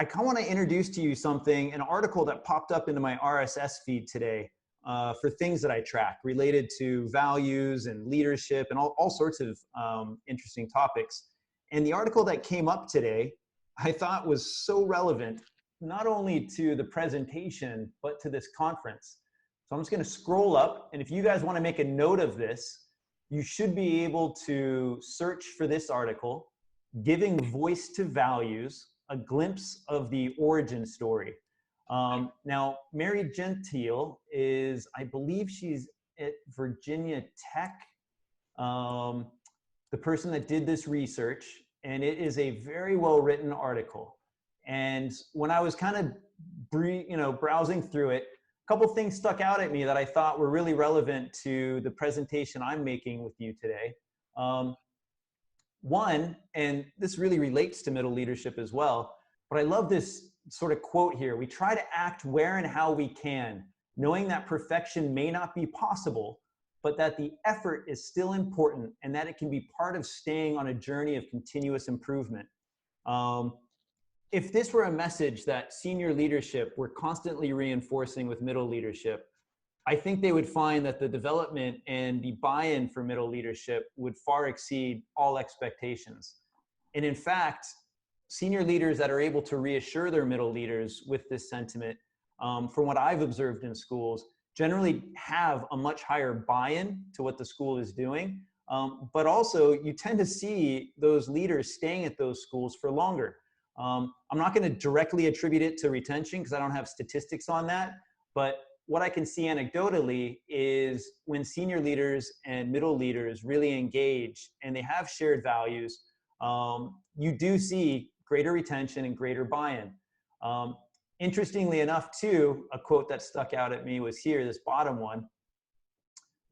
I kind of want to introduce to you something, an article that popped up into my RSS feed today for things that I track related to values and leadership and all sorts of interesting topics. And the article that came up today, I thought was so relevant, not only to the presentation, but to this conference. So I'm just going to scroll up. And if you guys want to make a note of this, you should be able to search for this article, Giving Voice to Values, a glimpse of the origin story. Now, Mary Gentile is, I believe she's at Virginia Tech, the person that did this research, and it is a very well-written article. And when I was kind of browsing through it, a couple things stuck out at me that I thought were really relevant to the presentation I'm making with you today. One, and this really relates to middle leadership as well, but I love this sort of quote here. We try to act where and how we can, knowing that perfection may not be possible, but that the effort is still important and that it can be part of staying on a journey of continuous improvement. If this were a message that senior leadership were constantly reinforcing with middle leadership, I think they would find that the development and the buy-in for middle leadership would far exceed all expectations. And in fact, senior leaders that are able to reassure their middle leaders with this sentiment, from what I've observed in schools, generally have a much higher buy-in to what the school is doing. But also you tend to see those leaders staying at those schools for longer. I'm not going to directly attribute it to retention because I don't have statistics on that, but what I can see anecdotally is when senior leaders and middle leaders really engage and they have shared values, you do see greater retention and greater buy-in. Interestingly enough, too, a quote that stuck out at me was here, this bottom one,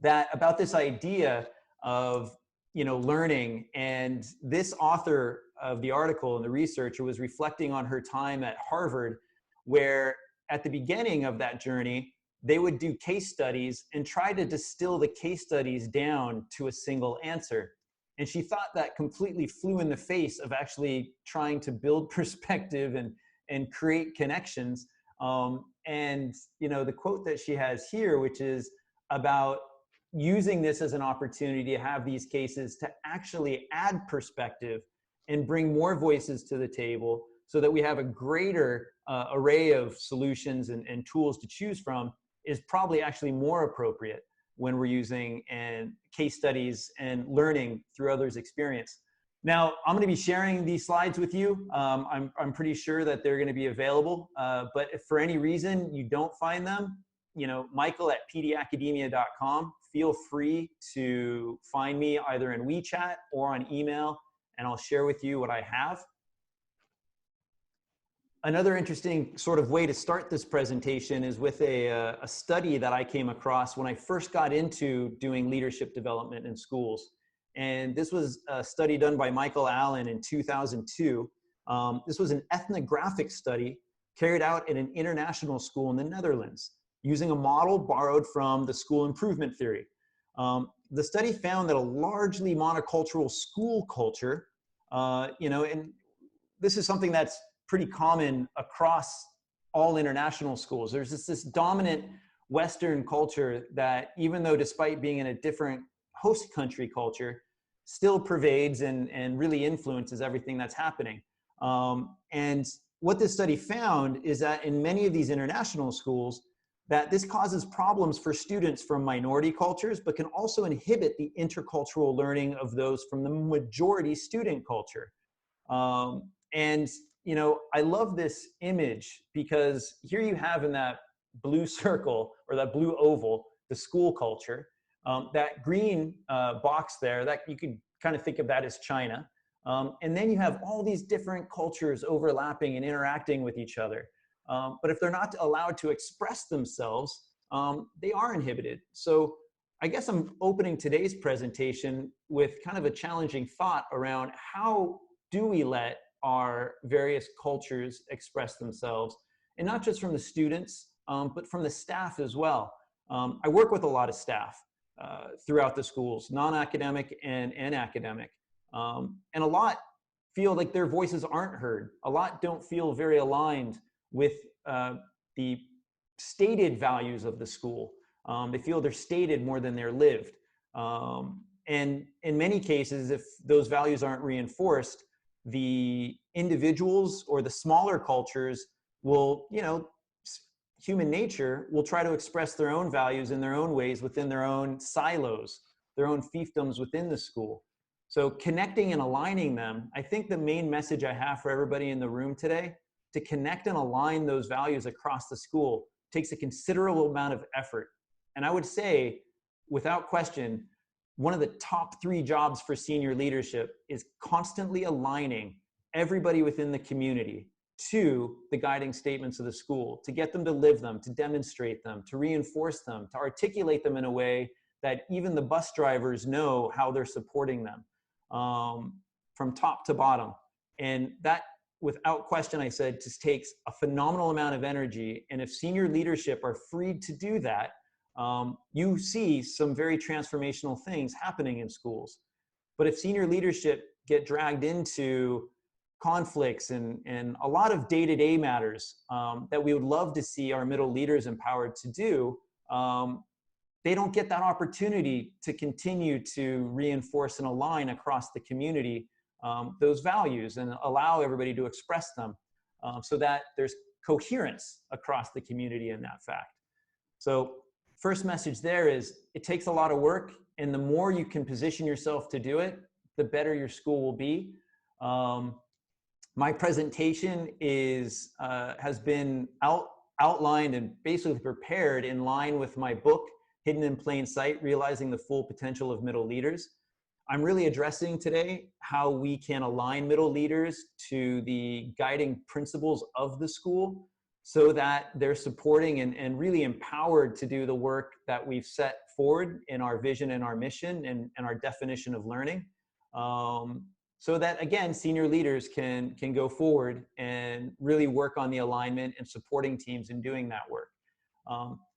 that about this idea of learning. And this author of the article and the researcher was reflecting on her time at Harvard, where at the beginning of that journey, they would do case studies and try to distill the case studies down to a single answer. And she thought that completely flew in the face of actually trying to build perspective and create connections. And the quote that she has here, which is about using this as an opportunity to have these cases to actually add perspective and bring more voices to the table so that we have a greater array of solutions and tools to choose from, is probably actually more appropriate when we're using case studies and learning through others' experience. Now, I'm going to be sharing these slides with you. I'm pretty sure that they're going to be available, but if for any reason you don't find them, Michael at pdacademia.com, feel free to find me either in WeChat or on email, and I'll share with you what I have. Another interesting sort of way to start this presentation is with a study that I came across when I first got into doing leadership development in schools. And this was a study done by Michael Allen in 2002. This was an ethnographic study carried out at an international school in the Netherlands, using a model borrowed from the school improvement theory. The study found that a largely monocultural school culture, and this is something that's pretty common across all international schools. There's this dominant Western culture that, even though despite being in a different host country culture, still pervades and really influences everything that's happening. And what this study found is that in many of these international schools, that this causes problems for students from minority cultures, but can also inhibit the intercultural learning of those from the majority student culture. I love this image because here you have in that blue circle or that blue oval, the school culture. That green box there, that you could kind of think of that as China. And then you have all these different cultures overlapping and interacting with each other. But if they're not allowed to express themselves, they are inhibited. So I guess I'm opening today's presentation with kind of a challenging thought around how do we let our various cultures express themselves, and not just from the students, but from the staff as well. I work with a lot of staff throughout the schools, non-academic and academic. And a lot feel like their voices aren't heard. A lot don't feel very aligned with the stated values of the school. They feel they're stated more than they're lived. And in many cases, if those values aren't reinforced, the individuals or the smaller cultures will, human nature will try to express their own values in their own ways within their own silos, their own fiefdoms within the school. So connecting and aligning them, I think the main message I have for everybody in the room today, to connect and align those values across the school takes a considerable amount of effort. And I would say, without question, one of the top 3 jobs for senior leadership is constantly aligning everybody within the community to the guiding statements of the school, to get them to live them, to demonstrate them, to reinforce them, to articulate them in a way that even the bus drivers know how they're supporting them, from top to bottom. And that, without question, I said, just takes a phenomenal amount of energy. And if senior leadership are freed to do that, you see some very transformational things happening in schools. But if senior leadership get dragged into conflicts and a lot of day-to-day matters that we would love to see our middle leaders empowered to do, they don't get that opportunity to continue to reinforce and align across the community those values and allow everybody to express them, so that there's coherence across the community in that fact. So first message there is, it takes a lot of work, and the more you can position yourself to do it, the better your school will be. My presentation has been outlined and basically prepared in line with my book, Hidden in Plain Sight, Realizing the Full Potential of Middle Leaders. I'm really addressing today how we can align middle leaders to the guiding principles of the school so that they're supporting and really empowered to do the work that we've set forward in our vision and our mission and our definition of learning. So that, again, senior leaders can go forward and really work on the alignment and supporting teams in doing that work.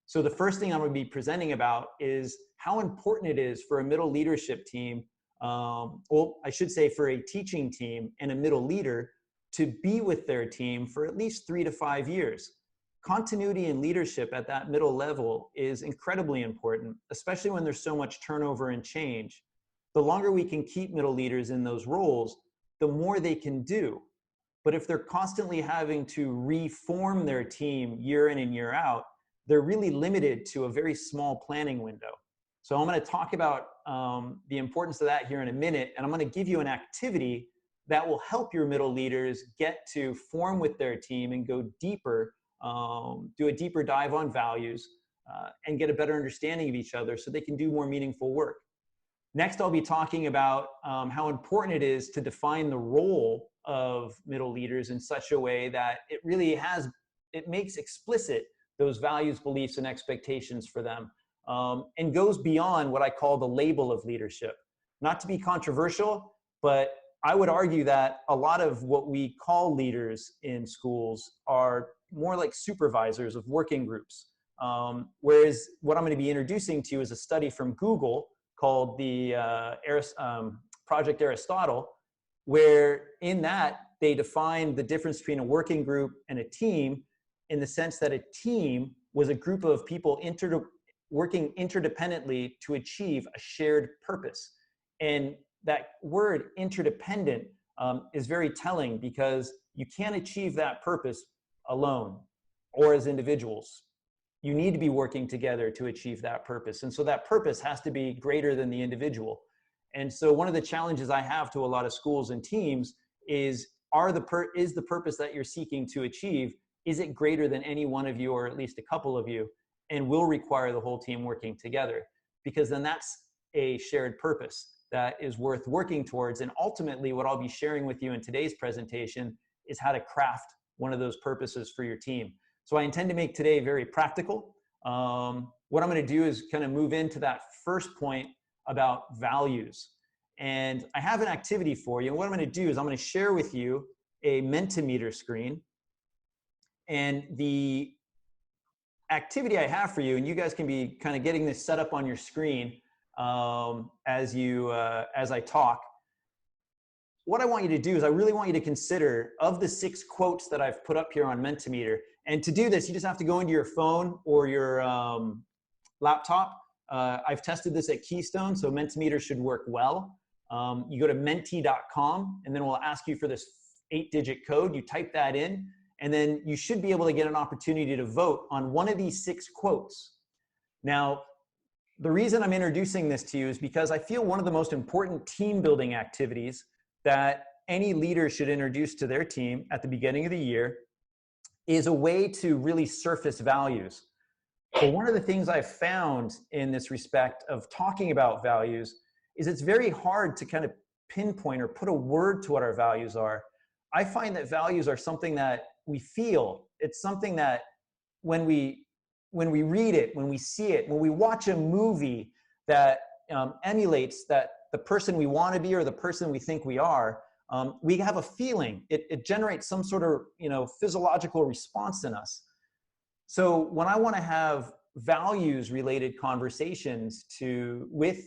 So the first thing I'm going to be presenting about is how important it is for a middle leadership team, well, I should say for a teaching team and a middle leader, to be with their team for at least 3 to 5 years. Continuity in leadership at that middle level is incredibly important, especially when there's so much turnover and change. The longer we can keep middle leaders in those roles, the more they can do. But if they're constantly having to reform their team year in and year out, they're really limited to a very small planning window. So I'm going to talk about the importance of that here in a minute, and I'm going to give you an activity that will help your middle leaders get to form with their team and go deeper, do a deeper dive on values, and get a better understanding of each other so they can do more meaningful work. Next, I'll be talking about how important it is to define the role of middle leaders in such a way that it makes explicit those values, beliefs, and expectations for them, and goes beyond what I call the label of leadership. Not to be controversial, but I would argue that a lot of what we call leaders in schools are more like supervisors of working groups. Whereas what I'm going to be introducing to you is a study from Google called the Project Aristotle, where in that they defined the difference between a working group and a team in the sense that a team was a group of people working interdependently to achieve a shared purpose. And that word interdependent is very telling, because you can't achieve that purpose alone or as individuals. You need to be working together to achieve that purpose. And so that purpose has to be greater than the individual. And so one of the challenges I have to a lot of schools and teams is the purpose that you're seeking to achieve, is it greater than any one of you or at least a couple of you, and will require the whole team working together? Because then that's a shared purpose that is worth working towards. And ultimately, what I'll be sharing with you in today's presentation is how to craft one of those purposes for your team. So I intend to make today very practical. What I'm going to do is kind of move into that first point about values. And I have an activity for you. And what I'm going to do is I'm going to share with you a Mentimeter screen. And the activity I have for you, and you guys can be kind of getting this set up on your screen as I talk. what I want you to do is I really want you to consider, of the 6 quotes that I've put up here on Mentimeter, and to do this, you just have to go into your phone or your laptop. I've tested this at Keystone, so Mentimeter should work well. You go to menti.com, and then we'll ask you for this 8-digit code. You type that in, and then you should be able to get an opportunity to vote on one of these 6 quotes. Now, the reason I'm introducing this to you is because I feel one of the most important team building activities that any leader should introduce to their team at the beginning of the year is a way to really surface values. But one of the things I've found in this respect of talking about values is it's very hard to kind of pinpoint or put a word to what our values are. I find that values are something that we feel. It's something that when we read it, when we see it, when we watch a movie that emulates that the person we want to be or the person we think we are, we have a feeling. It generates some sort of physiological response in us. So when I want to have values-related conversations with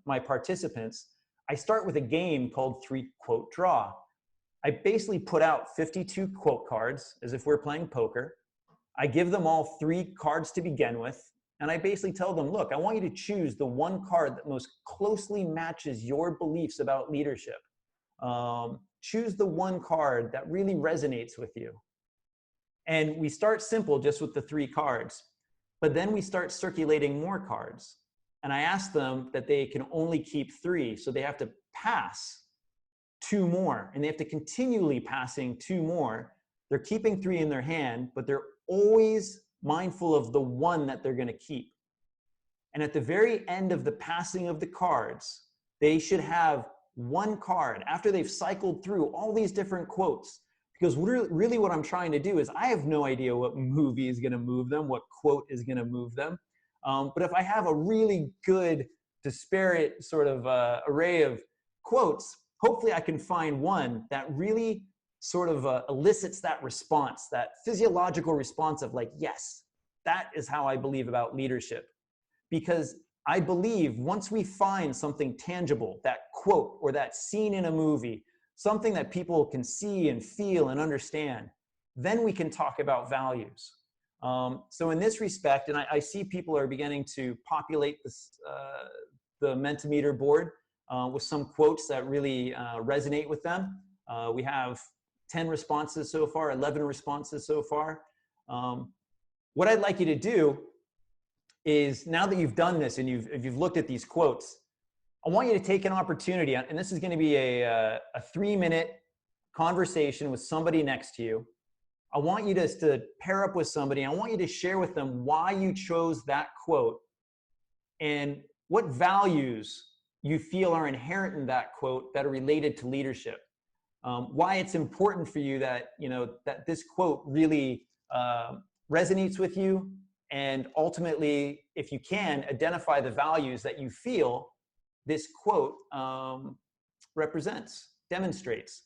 my participants, I start with a game called 3-Quote Draw. I basically put out 52 quote cards as if we're playing poker. I give them all 3 cards to begin with, and I basically tell them, look, I want you to choose the one card that most closely matches your beliefs about leadership. Choose the one card that really resonates with you. And we start simple just with the 3 cards, but then we start circulating more cards. And I ask them that they can only keep 3, so they have to pass 2 more, and they have to continually passing 2 more. They're keeping 3 in their hand, but they're always mindful of the one that they're going to keep. And at the very end of the passing of the cards, they should have 1 card after they've cycled through all these different quotes. Because really what I'm trying to do is I have no idea what movie is going to move them, what quote is going to move them. But if I have a really good, disparate sort of array of quotes, hopefully I can find one that really sort of elicits that response, that physiological response of like, yes, that is how I believe about leadership. Because I believe once we find something tangible, that quote or that scene in a movie, something that people can see and feel and understand, then we can talk about values. So in this respect, and I see people are beginning to populate this, the Mentimeter board with some quotes that really resonate with them. We have 10 responses so far, 11 responses so far. What I'd like you to do is, now that you've done this and you've looked at these quotes, I want you to take an opportunity, and this is going to be a 3-minute conversation with somebody next to you. I want you to pair up with somebody. I want you to share with them why you chose that quote and what values you feel are inherent in that quote that are related to leadership. Why it's important for you that, that this quote really resonates with you, and ultimately, if you can, identify the values that you feel this quote represents, demonstrates.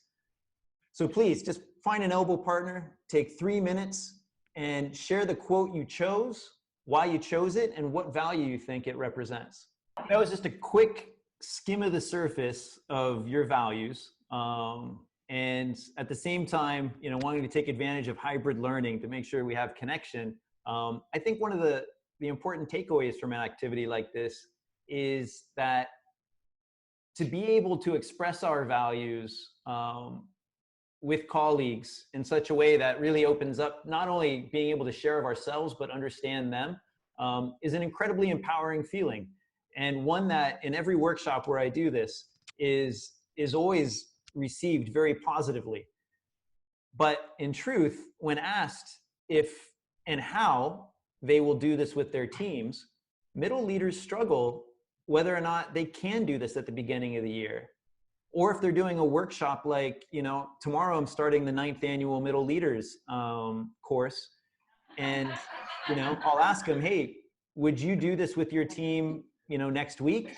So please just find an elbow partner, take 3 minutes, and share the quote you chose, why you chose it, and what value you think it represents. That was just a quick skim of the surface of your values. And at the same time, wanting to take advantage of hybrid learning to make sure we have connection. I think one of the important takeaways from an activity like this is that to be able to express our values with colleagues in such a way that really opens up not only being able to share of ourselves, but understand them, is an incredibly empowering feeling. And one that in every workshop where I do this is always received very positively. But in truth, when asked if and how they will do this with their teams, middle leaders struggle whether or not they can do this at the beginning of the year. Or if they're doing a workshop like, tomorrow I'm starting the 9th annual middle leaders course. And, I'll ask them, hey, would you do this with your team, next week?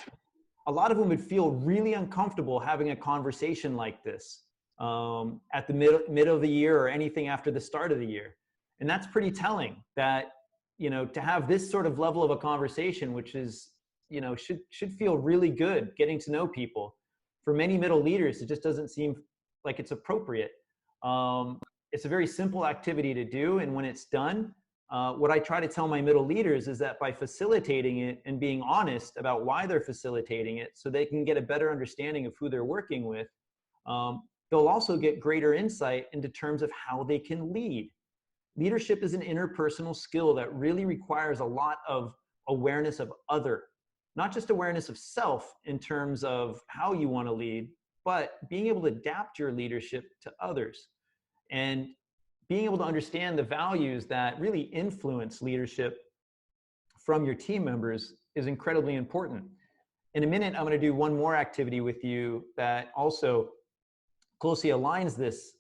A lot of them would feel really uncomfortable having a conversation like this at the middle of the year or anything after the start of the year. And that's pretty telling that, to have this sort of level of a conversation, which is, should feel really good, getting to know people. for many middle leaders, it just doesn't seem like it's appropriate. It's a very simple activity to do, and when it's done, what I try to tell my middle leaders is that by facilitating it and being honest about why they're facilitating it so they can get a better understanding of who they're working with, they'll also get greater insight into terms of how they can lead. Leadership is an interpersonal skill that really requires a lot of awareness of other, not just awareness of self in terms of how you want to lead, but being able to adapt your leadership to others and being able to understand the values that really influence leadership from your team members is incredibly important. In a minute, I'm going to do one more activity with you that also closely aligns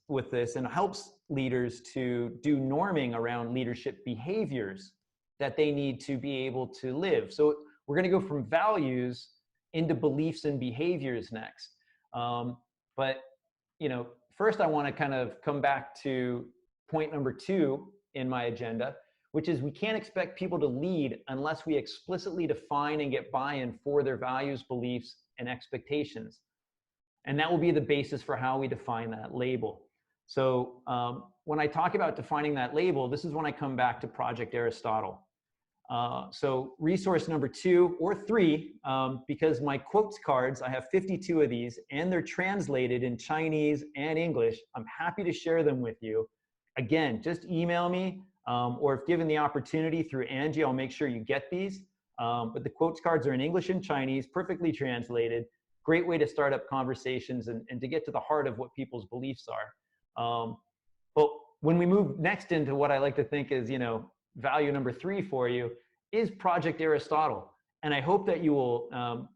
with this and helps leaders to do norming around leadership behaviors that they need to be able to live. So we're going to go from values into beliefs and behaviors next. But, first I want to kind of come back to point number 2 in my agenda, which is we can't expect people to lead unless we explicitly define and get buy-in for their values, beliefs, and expectations. And that will be the basis for how we define that label. So when I talk about defining that label, this is when I come back to Project Aristotle. So resource number 2 or 3, because my quotes cards, I have 52 of these, and they're translated in Chinese and English. I'm happy to share them with you. Again, just email me, or if given the opportunity through Angie, I'll make sure you get these. But the quotes cards are in English and Chinese, perfectly translated. Great way to start up conversations and to get to the heart of what people's beliefs are. But when we move next into what I like to think is, value number 3 for you is Project Aristotle. And I hope that you will,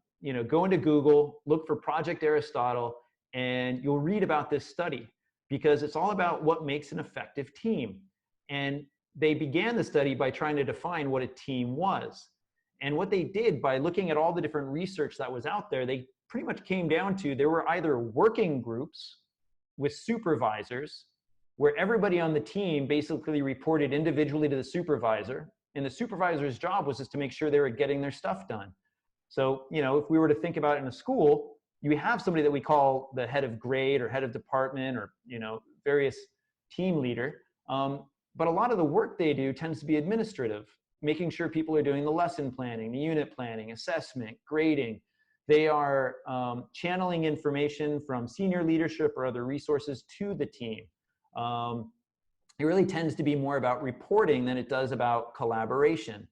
go into Google, look for Project Aristotle, and you'll read about this study because it's all about what makes an effective team. And they began the study by trying to define what a team was. And what they did by looking at all the different research that was out there, they pretty much came down to there were either working groups with supervisors where everybody on the team basically reported individually to the supervisor, and the supervisor's job was just to make sure they were getting their stuff done. So, if we were to think about it in a school, you have somebody that we call the head of grade or head of department or, various team leader. But a lot of the work they do tends to be administrative, making sure people are doing the lesson planning, the unit planning, assessment, grading. They are channeling information from senior leadership or other resources to the team. It really tends to be more about reporting than it does about collaboration.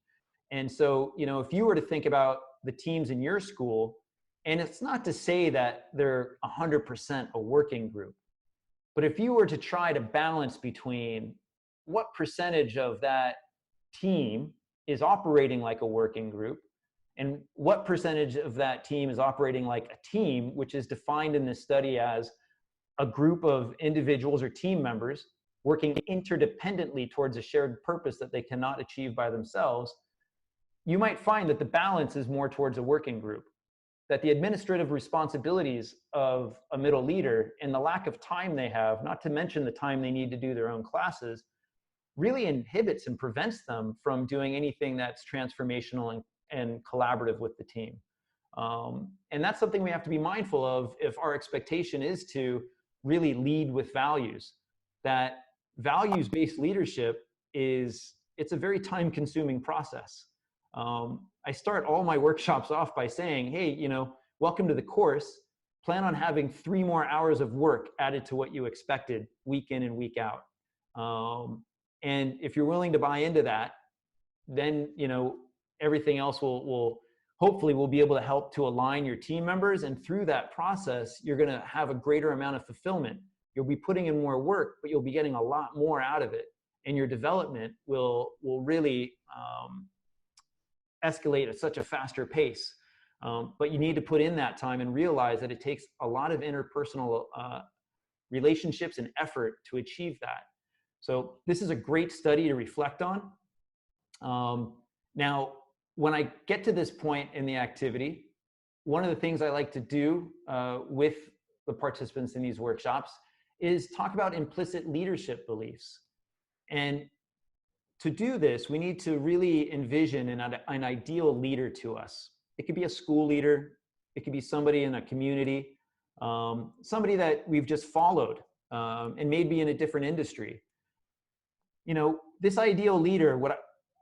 And so, if you were to think about the teams in your school, and it's not to say that they're 100% a working group, but if you were to try to balance between what percentage of that team is operating like a working group and what percentage of that team is operating like a team, which is defined in this study as a group of individuals or team members working interdependently towards a shared purpose that they cannot achieve by themselves, you might find that the balance is more towards a working group, that the administrative responsibilities of a middle leader and the lack of time they have, not to mention the time they need to do their own classes, really inhibits and prevents them from doing anything that's transformational and collaborative with the team. And that's something we have to be mindful of if our expectation is to really lead with values. That values-based leadership it's a very time-consuming process. I start all my workshops off by saying, hey, welcome to the course. Plan on having 3 more hours of work added to what you expected week in and week out. And if you're willing to buy into that, then, everything else will hopefully be able to help to align your team members. And through that process, you're going to have a greater amount of fulfillment. You'll be putting in more work, but you'll be getting a lot more out of it. And your development will really escalate at such a faster pace. But you need to put in that time and realize that it takes a lot of interpersonal relationships and effort to achieve that. So this is a great study to reflect on. Now, when I get to this point in the activity, one of the things I like to do with the participants in these workshops is talk about implicit leadership beliefs. And to do this, we need to really envision an ideal leader to us. It could be a school leader. It could be somebody in a community. somebody that we've just followed, and maybe in a different industry. You know, this ideal leader,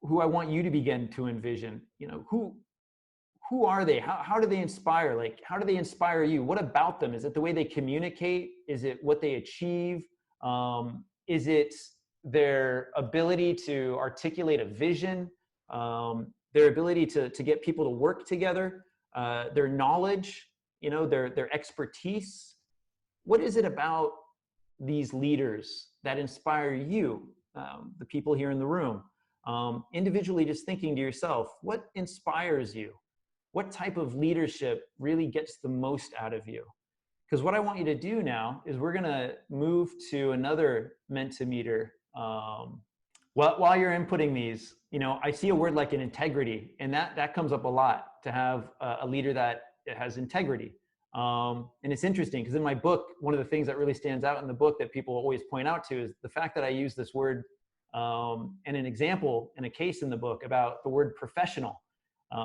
who I want you to begin to envision, you know, who are they? How do they inspire? Like, how do they inspire you? What about them? Is it the way they communicate? Is it what they achieve? Is it their ability to articulate a vision? Their ability to get people to work together? Their knowledge, you know, their expertise? What is it about these leaders that inspire you, the people here in the room? Individually, just thinking to yourself, what inspires you? What type of leadership really gets the most out of you? Because what I want you to do now is we're going to move to another Mentimeter. While you're inputting these, you know, I see a word like an integrity, and that comes up a lot, to have a leader that has integrity. And it's interesting because in my book, one of the things that really stands out in the book that people always point out to is the fact that I use this word and an example and a case in the book about the word professional.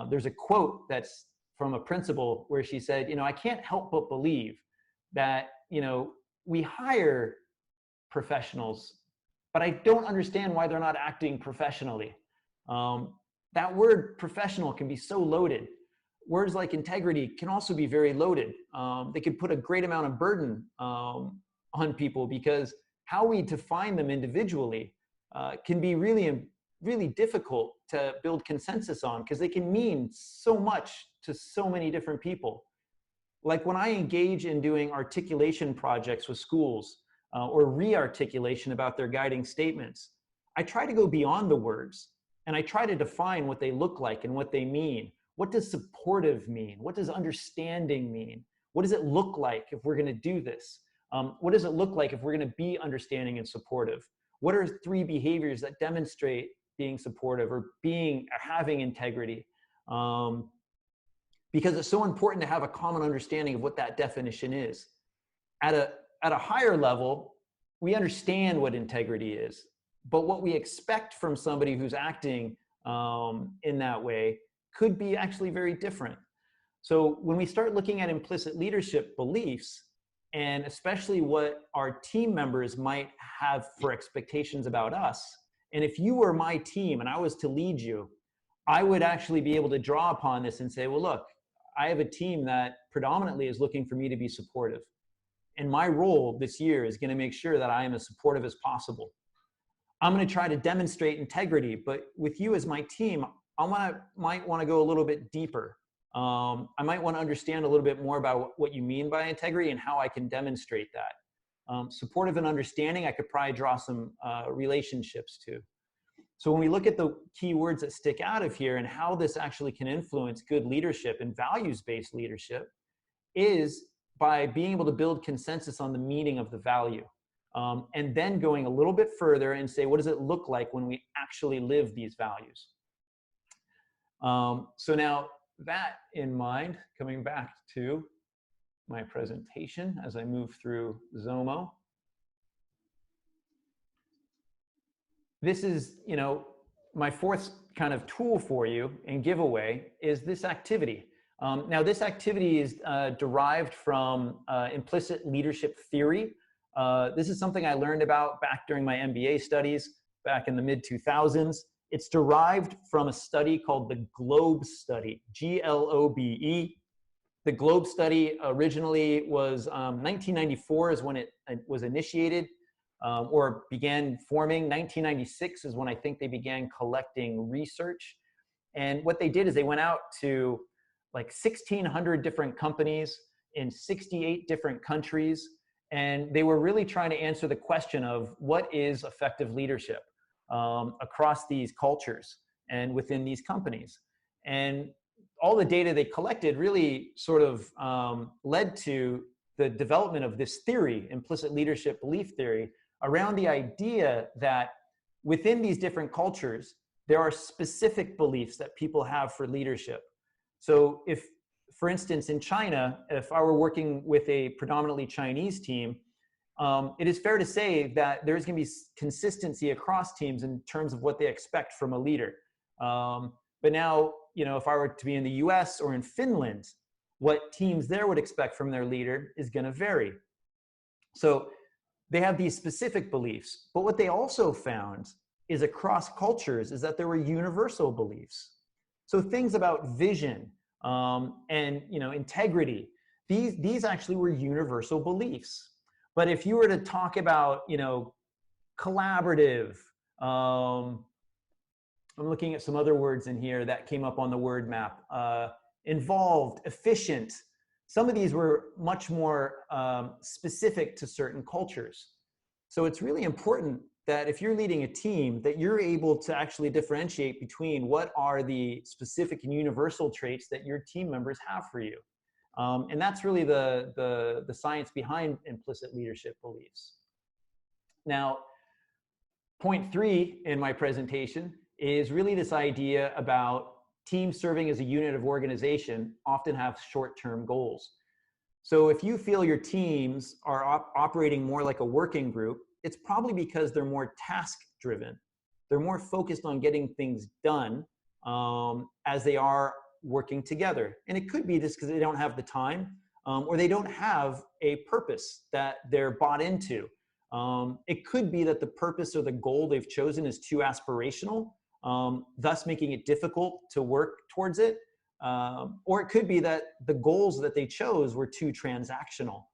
There's a quote that's from a principal where she said, you know, I can't help but believe that, you know, we hire professionals, but I don't understand why they're not acting professionally. That word professional can be so loaded. Words like integrity can also be very loaded. They can put a great amount of burden on people, because how we define them individually can be really difficult to build consensus on, because they can mean so much to so many different people. Like when I engage in doing articulation projects with schools or re-articulation about their guiding statements, I try to go beyond the words and I try to define what they look like and what they mean. What does supportive mean? What does understanding mean? What does it look like if we're going to do this? What does it look like if we're going to be understanding and supportive? What are 3 behaviors that demonstrate being supportive or having integrity? Because it's so important to have a common understanding of what that definition is. At a higher level, we understand what integrity is, but what we expect from somebody who's acting in that way could be actually very different. So when we start looking at implicit leadership beliefs, and especially what our team members might have for expectations about us, and if you were my team and I was to lead you, I would actually be able to draw upon this and say, well, look, I have a team that predominantly is looking for me to be supportive. And my role this year is going to make sure that I am as supportive as possible. I'm going to try to demonstrate integrity, but with you as my team, I might want to go a little bit deeper. I might want to understand a little bit more about what you mean by integrity and how I can demonstrate that. Supportive and understanding, I could probably draw some relationships to. So when we look at the key words that stick out of here and how this actually can influence good leadership and values-based leadership, is by being able to build consensus on the meaning of the value. And then going a little bit further and say, what does it look like when we actually live these values? So now that in mind, coming back to my presentation as I move through Zomo, this is, you know, my 4th kind of tool for you and giveaway is this activity. Now this activity is derived from implicit leadership theory. This is something I learned about back during my MBA studies back in the mid-2000s. It's derived from a study called the GLOBE study, G-L-O-B-E. The GLOBE study originally was 1994 is when it was initiated or began forming. 1996 is when I think they began collecting research. And what they did is they went out to like 1,600 different companies in 68 different countries. And they were really trying to answer the question of what is effective leadership across these cultures and within these companies. And all the data they collected really sort of led to the development of this theory, implicit leadership belief theory, around the idea that within these different cultures, there are specific beliefs that people have for leadership. So if, for instance, in China, if I were working with a predominantly Chinese team, it is fair to say that there's going to be consistency across teams in terms of what they expect from a leader. But now, you know, if I were to be in the US or in Finland, what teams there would expect from their leader is going to vary. So they have these specific beliefs, but what they also found is across cultures is that there were universal beliefs. So things about vision and integrity, these actually were universal beliefs. But if you were to talk about collaborative, I'm looking at some other words in here that came up on the word map, involved, efficient. Some of these were much more specific to certain cultures. So it's really important that if you're leading a team, that you're able to actually differentiate between what are the specific and universal traits that your team members have for you. And that's really the science behind implicit leadership beliefs. Now, point 3 in my presentation is really this idea about teams serving as a unit of organization often have short-term goals. So if you feel your teams are operating more like a working group, it's probably because they're more task-driven. They're more focused on getting things done as they are working together. And it could be just because they don't have the time or they don't have a purpose that they're bought into. It could be that the purpose or the goal they've chosen is too aspirational, thus making it difficult to work towards it. Or it could be that the goals that they chose were too transactional.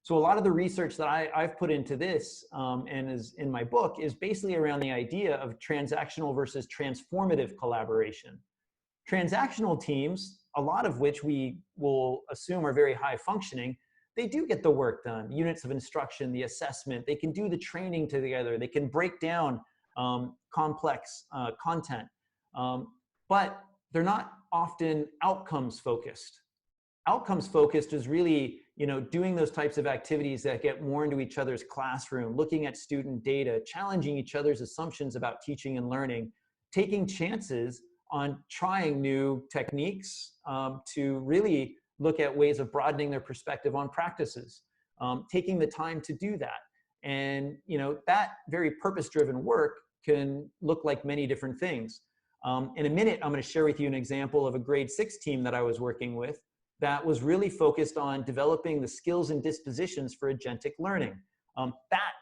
So a lot of the research that I've put into this and is in my book is basically around the idea of transactional versus transformative collaboration. Transactional teams, a lot of which we will assume are very high functioning, they do get the work done, units of instruction, the assessment, they can do the training together, they can break down complex content, but they're not often outcomes focused. Outcomes focused is really, doing those types of activities that get more into each other's classroom, looking at student data, challenging each other's assumptions about teaching and learning, taking chances on trying new techniques to really look at ways of broadening their perspective on practices, taking the time to do that. And that very purpose-driven work can look like many different things. In a minute, I'm going to share with you an example of a grade 6 team that I was working with that was really focused on developing the skills and dispositions for agentic learning. That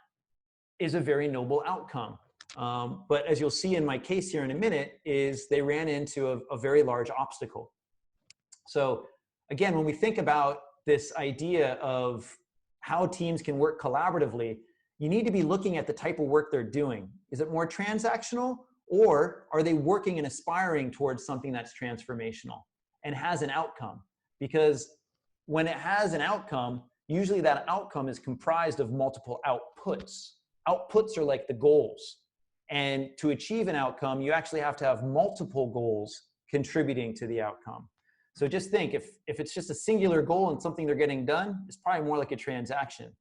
is a very noble outcome. But as you'll see in my case here in a minute, is they ran into a very large obstacle. So again, when we think about this idea of how teams can work collaboratively, you need to be looking at the type of work they're doing. Is it more transactional, or are they working and aspiring towards something that's transformational and has an outcome? Because when it has an outcome, usually that outcome is comprised of multiple outputs. Outputs are like the goals. And to achieve an outcome, you actually have to have multiple goals contributing to the outcome. So just think, if it's just a singular goal and something they're getting done, it's probably more like a transaction.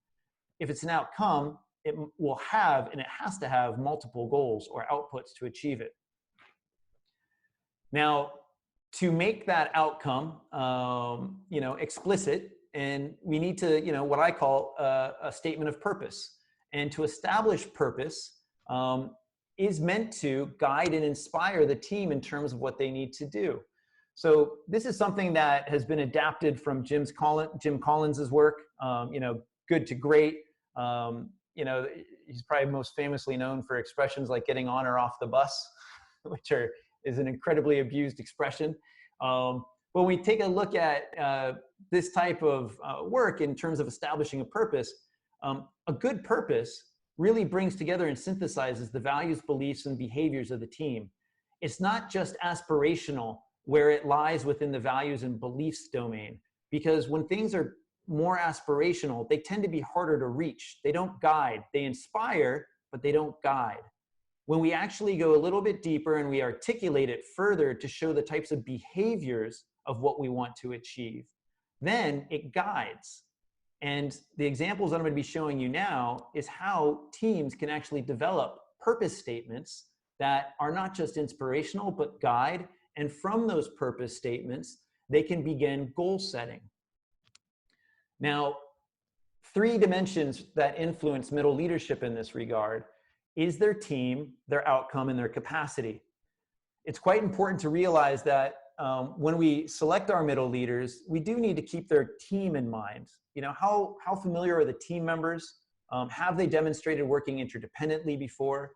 If it's an outcome, it will have, and it has to have, multiple goals or outputs to achieve it. Now, to make that outcome, explicit, and we need to, what I call a statement of purpose. And to establish purpose is meant to guide and inspire the team in terms of what they need to do. So this is something that has been adapted from Jim Collins's work, good to great. He's probably most famously known for expressions like getting on or off the bus, which is an incredibly abused expression. When we take a look at this type of work in terms of establishing a purpose, a good purpose really brings together and synthesizes the values, beliefs, and behaviors of the team. It's not just aspirational where it lies within the values and beliefs domain, because when things are more aspirational, they tend to be harder to reach. They don't guide. They inspire, but they don't guide. When we actually go a little bit deeper and we articulate it further to show the types of behaviors of what we want to achieve, then it guides. And the examples that I'm going to be showing you now is how teams can actually develop purpose statements that are not just inspirational, but guide. And from those purpose statements, they can begin goal setting. Now, 3 dimensions that influence middle leadership in this regard is their team, their outcome, and their capacity. It's quite important to realize that when we select our middle leaders, we do need to keep their team in mind. You know, how familiar are the team members? Have they demonstrated working interdependently before?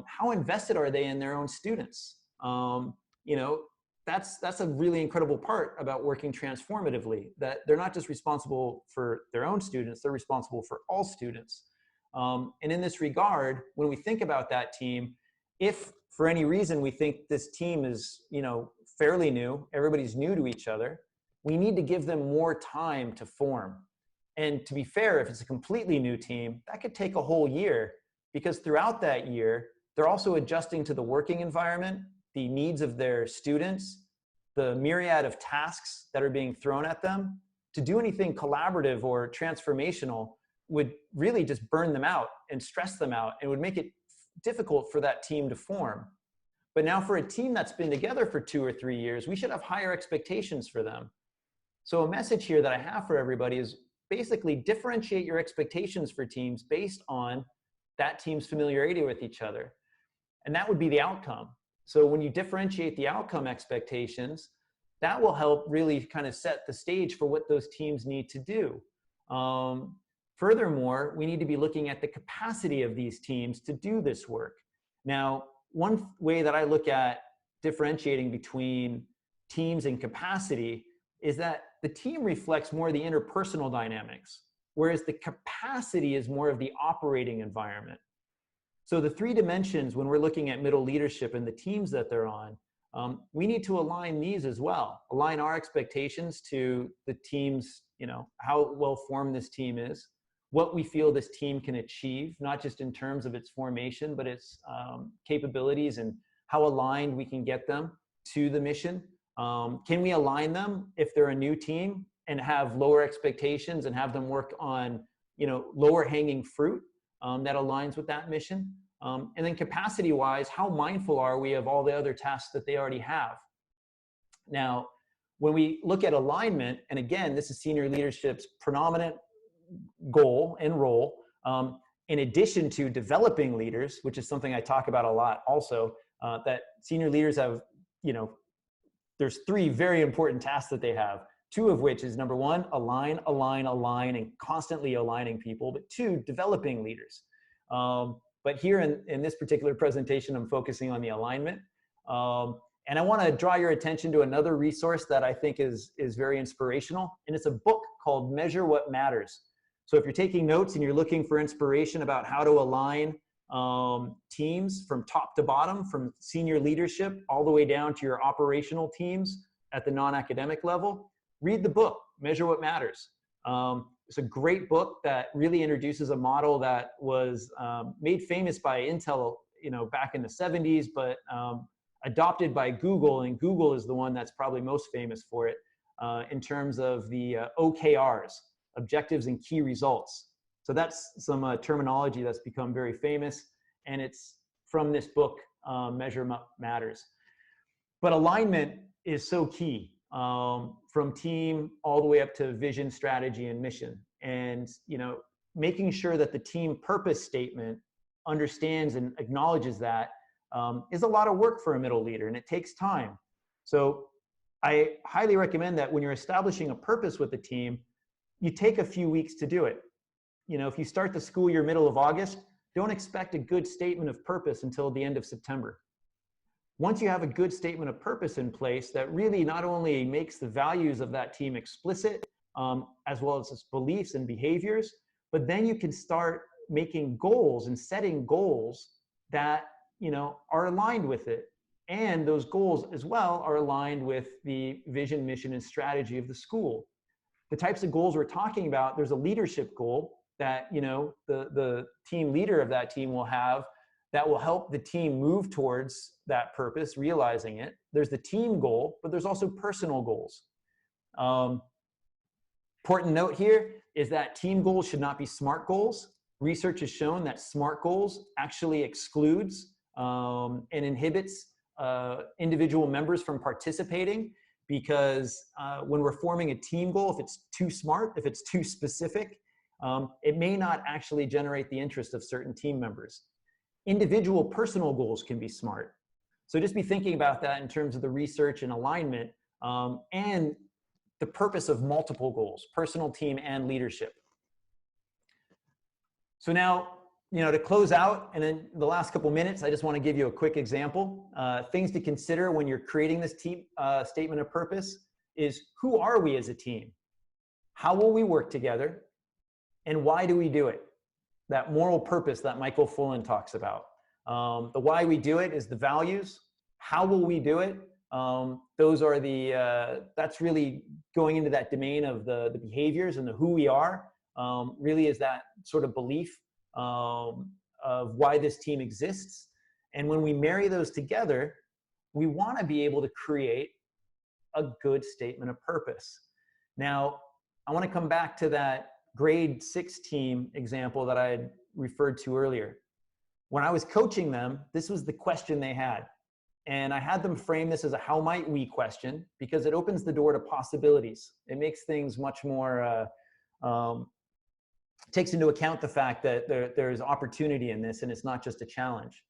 How invested are they in their own students? You know, that's a really incredible part about working transformatively, that they're not just responsible for their own students, they're responsible for all students. And in this regard, when we think about that team, if for any reason we think this team is, you know, fairly new, everybody's new to each other, we need to give them more time to form. And to be fair, if it's a completely new team, that could take a whole year, because throughout that year, they're also adjusting to the working environment, the needs of their students, the myriad of tasks that are being thrown at them. To do anything collaborative or transformational would really just burn them out and stress them out, and would make it difficult for that team to form. But now for a team that's been together for 2 or 3 years, we should have higher expectations for them. So a message here that I have for everybody is basically differentiate your expectations for teams based on that team's familiarity with each other. And that would be the outcome. So when you differentiate the outcome expectations, that will help really kind of set the stage for what those teams need to do. Furthermore, we need to be looking at the capacity of these teams to do this work. Now, one way that I look at differentiating between teams and capacity is that the team reflects more of the interpersonal dynamics, whereas the capacity is more of the operating environment. So the 3 dimensions, when we're looking at middle leadership and the teams that they're on, we need to align these as well. Align our expectations to the team's, you know, how well formed this team is, what we feel this team can achieve, not just in terms of its formation, but its capabilities and how aligned we can get them to the mission. Can we align them if they're a new team and have lower expectations and have them work on, you know, lower hanging fruit that aligns with that mission? And then capacity wise, how mindful are we of all the other tasks that they already have? Now, when we look at alignment, and again, this is senior leadership's predominant goal and role, in addition to developing leaders, which is something I talk about a lot also, that senior leaders have, you know, there's 3 very important tasks that they have, 2 of which is number 1, align, and constantly aligning people, but 2, developing leaders. But here in this particular presentation, I'm focusing on the alignment. And I want to draw your attention to another resource that I think is very inspirational. And it's a book called Measure What Matters. So if you're taking notes and you're looking for inspiration about how to align teams from top to bottom, from senior leadership all the way down to your operational teams at the non-academic level, read the book, Measure What Matters. It's a great book that really introduces a model that was made famous by Intel, you know, back in the 70s, but adopted by Google, and Google is the one that's probably most famous for it in terms of the OKRs, objectives and key results. So that's some terminology that's become very famous, and it's from this book, Measure What Matters. But alignment is so key, from team all the way up to vision, strategy, and mission. And, you know, making sure that the team purpose statement understands and acknowledges that is a lot of work for a middle leader, and it takes time. So I highly recommend that when you're establishing a purpose with the team, you take a few weeks to do it. You know, if you start the school year middle of August, don't expect a good statement of purpose until the end of September. Once you have a good statement of purpose in place that really not only makes the values of that team explicit, as well as its beliefs and behaviors, but then you can start making goals and setting goals that, you know, are aligned with it. And those goals as well are aligned with the vision, mission, and strategy of the school. The types of goals we're talking about, there's a leadership goal that, you know, the team leader of that team will have that will help the team move towards that purpose, realizing it. There's the team goal, but there's also personal goals. Important note here is that team goals should not be SMART goals. Research has shown that SMART goals actually excludes and inhibits individual members from participating, because when we're forming a team goal, if it's too SMART, if it's too specific, it may not actually generate the interest of certain team members. Individual personal goals can be SMART. So just be thinking about that in terms of the research and alignment and the purpose of multiple goals, personal, team, and leadership. So now, to close out, and in the last couple minutes, I just want to give you a quick example. Things to consider when you're creating this team statement of purpose is, who are we as a team? How will we work together? And why do we do it? That moral purpose that Michael Fullan talks about. The why we do it is the values. How will we do it? Those are that's really going into that domain of the behaviors, and the who we are really is that sort of belief of why this team exists. And when we marry those together, we want to be able to create a good statement of purpose. Now, I want to come back to that grade 6 team example that I had referred to earlier. When I was coaching them, this was the question they had. And I had them frame this as a how might we question, because it opens the door to possibilities. It makes things much more, takes into account the fact that there's opportunity in this, and it's not just a challenge.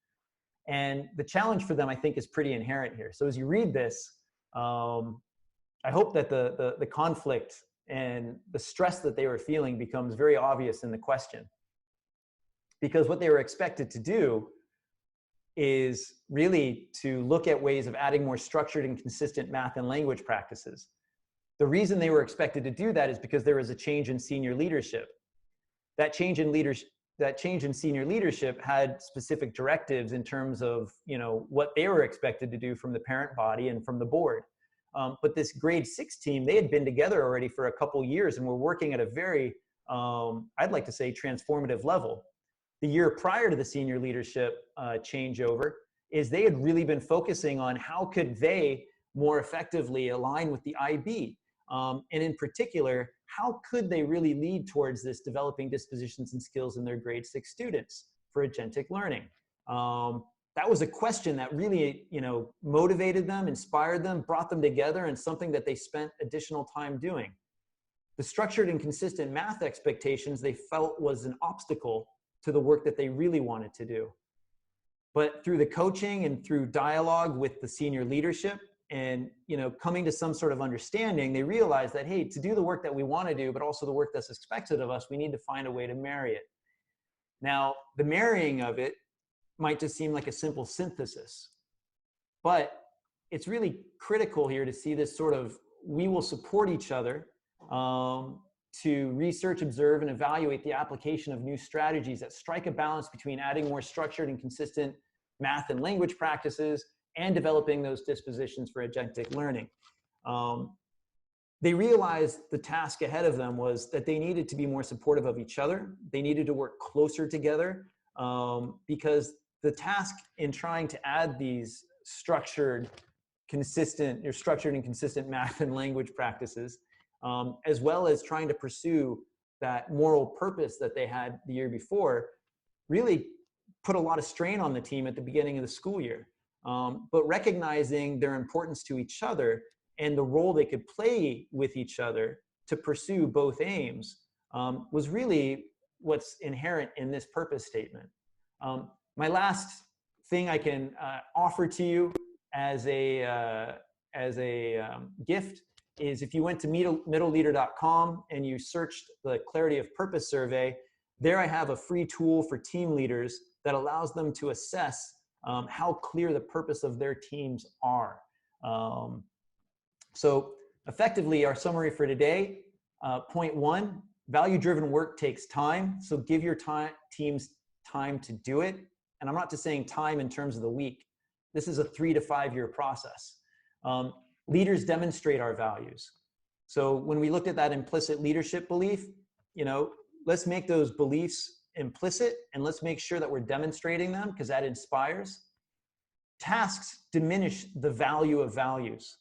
And the challenge for them, I think, is pretty inherent here. So as you read this, I hope that the conflict and the stress that they were feeling becomes very obvious in the question. Because what they were expected to do is really to look at ways of adding more structured and consistent math and language practices. The reason they were expected to do that is because there was a change in senior leadership. That change in senior leadership had specific directives in terms of, what they were expected to do from the parent body and from the board. But this grade 6 team, they had been together already for a couple years and were working at a very, I'd like to say, transformative level. The year prior to the senior leadership changeover is they had really been focusing on how could they more effectively align with the IB. And in particular, how could they really lead towards this developing dispositions and skills in their grade 6 students for agentic learning? That was a question that really, motivated them, inspired them, brought them together, and something that they spent additional time doing. The structured and consistent math expectations they felt was an obstacle to the work that they really wanted to do. But through the coaching and through dialogue with the senior leadership and, coming to some sort of understanding, they realized that, hey, to do the work that we want to do, but also the work that's expected of us, we need to find a way to marry it. Now, the marrying of it might just seem like a simple synthesis, but it's really critical here to see this sort of, we will support each other to research, observe, and evaluate the application of new strategies that strike a balance between adding more structured and consistent math and language practices and developing those dispositions for agentic learning. They realized the task ahead of them was that they needed to be more supportive of each other. They needed to work closer together because the task in trying to add these structured and consistent math and language practices, as well as trying to pursue that moral purpose that they had the year before, really put a lot of strain on the team at the beginning of the school year. But recognizing their importance to each other and the role they could play with each other to pursue both aims was really what's inherent in this purpose statement. My last thing I can offer to you as a gift is, if you went to middleleader.com and you searched the Clarity of Purpose survey, there I have a free tool for team leaders that allows them to assess how clear the purpose of their teams are. So effectively, our summary for today, point 1, value-driven work takes time. So give your teams time to do it. And I'm not just saying time in terms of the week. This is a 3 to 5 year process. Leaders demonstrate our values. So when we looked at that implicit leadership belief, let's make those beliefs implicit and let's make sure that we're demonstrating them, because that inspires. Tasks diminish the value of values.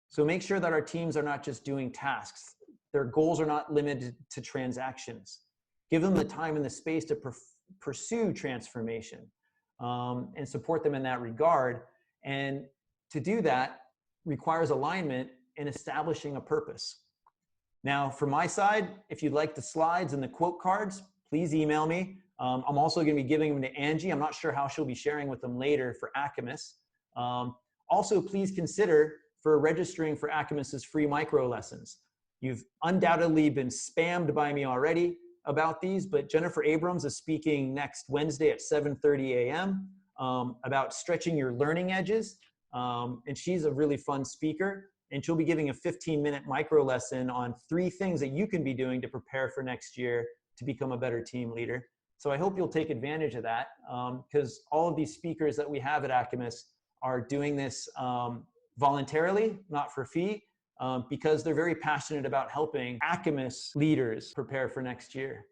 So make sure that our teams are not just doing tasks. Their goals are not limited to transactions. Give them the time and the space to pursue transformation and support them in that regard. And to do that requires alignment in establishing a purpose. Now, from my side, if you'd like the slides and the quote cards, please email me. I'm also going to be giving them to Angie. I'm not sure how she'll be sharing with them later for Acamus. Also, please consider for registering for Acamus's free micro lessons. You've undoubtedly been spammed by me already about these, but Jennifer Abrams is speaking next Wednesday at 7:30 a.m. About stretching your learning edges. And she's a really fun speaker. And she'll be giving a 15-minute micro lesson on 3 things that you can be doing to prepare for next year to become a better team leader. So I hope you'll take advantage of that, because all of these speakers that we have at Acamus are doing this voluntarily, not for fee, because they're very passionate about helping Acamus leaders prepare for next year.